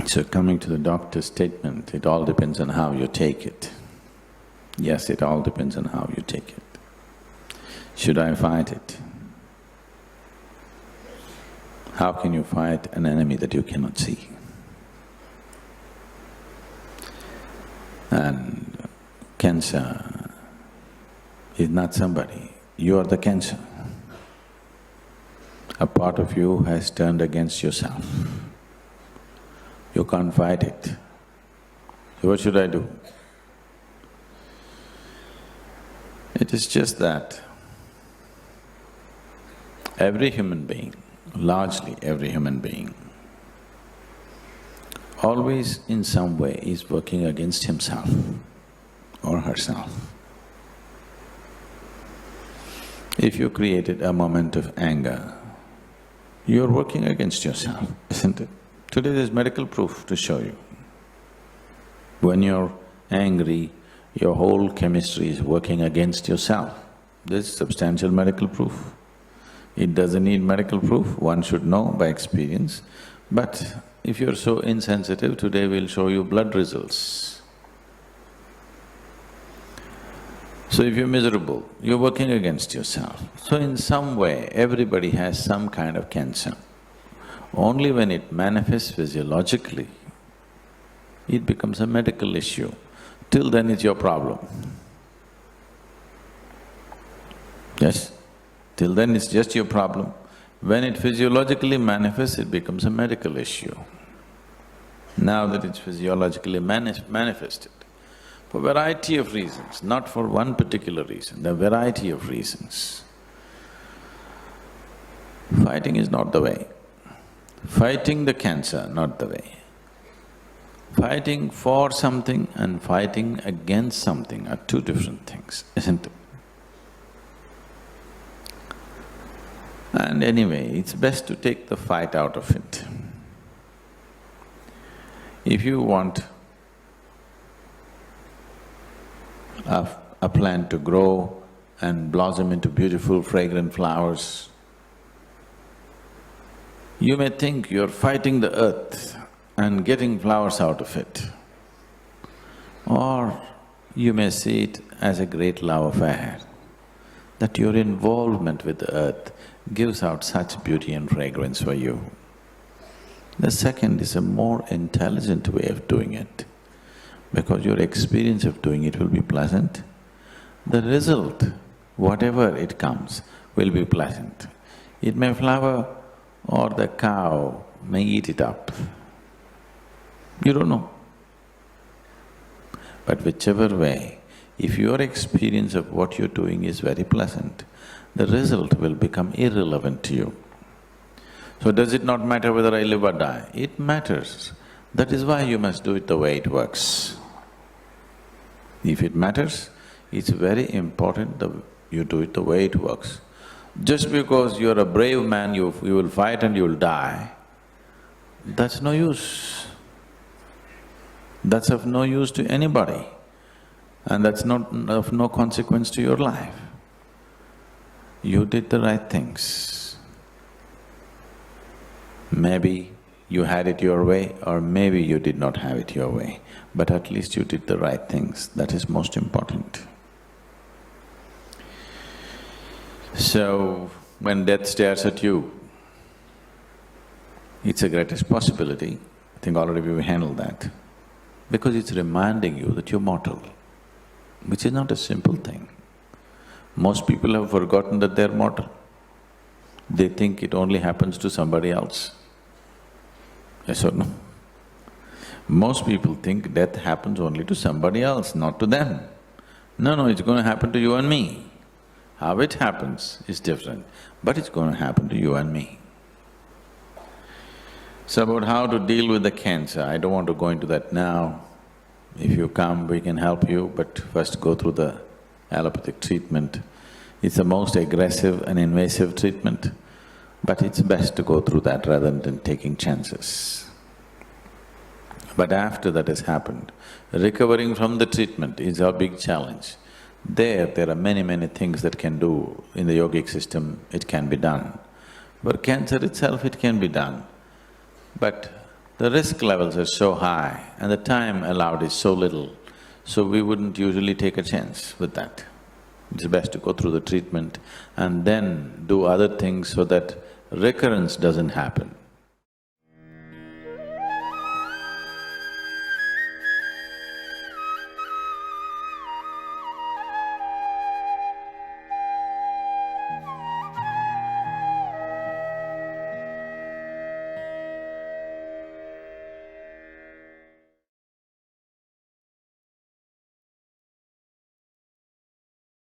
So coming to the doctor's statement, it all depends on how you take it. Yes, it all depends on how you take it. Should I fight it? How can you fight an enemy that you cannot see? And cancer is not somebody, you are the cancer. A part of you has turned against yourself. You can't fight it. So what should I do? It is just that every human being, largely every human being, always in some way is working against himself or herself. If you created a moment of anger, you're working against yourself, isn't it? Today there's medical proof to show you. When you're angry, your whole chemistry is working against yourself. There's substantial medical proof. It doesn't need medical proof, one should know by experience. But if you're so insensitive, today we'll show you blood results. So if you're miserable, you're working against yourself. So in some way, everybody has some kind of cancer. Only when it manifests physiologically, it becomes a medical issue. Till then it's your problem. Yes? Till then it's just your problem. When it physiologically manifests, it becomes a medical issue. Now that it's physiologically manifested, for variety of reasons, not for one particular reason, there are variety of reasons. Fighting is not the way. Fighting the cancer, not the way. Fighting for something and fighting against something are two different things, isn't it? And anyway, it's best to take the fight out of it. If you want a plant to grow and blossom into beautiful fragrant flowers, you may think you're fighting the earth and getting flowers out of it. Or you may see it as a great love affair, that your involvement with the earth gives out such beauty and fragrance for you. The second is a more intelligent way of doing it, because your experience of doing it will be pleasant. The result, whatever it comes, will be pleasant. It may flower or the cow may eat it up. You don't know. But whichever way, if your experience of what you're doing is very pleasant, the result will become irrelevant to you. So does it not matter whether I live or die? It matters. That is why you must do it the way it works. If it matters, it's very important that you do it the way it works. Just because you're a brave man, you will fight and you'll die, that's no use. That's of no use to anybody, and that's not of no consequence to your life. You did the right things. Maybe you had it your way or maybe you did not have it your way, but at least you did the right things, that is most important. So, when death stares at you, it's the greatest possibility. I think already we've handled that. Because it's reminding you that you're mortal, which is not a simple thing. Most people have forgotten that they're mortal. They think it only happens to somebody else. Yes or no? Most people think death happens only to somebody else, not to them. No, it's going to happen to you and me. How it happens is different, but it's going to happen to you and me. So about how to deal with the cancer, I don't want to go into that now. If you come, we can help you, but first go through the allopathic treatment. It's the most aggressive and invasive treatment, but it's best to go through that rather than taking chances. But after that has happened, recovering from the treatment is our big challenge. There are many things that can do. In the yogic system, it can be done. For cancer itself, it can be done. But the risk levels are so high and the time allowed is so little, so we wouldn't usually take a chance with that. It's best to go through the treatment and then do other things so that recurrence doesn't happen.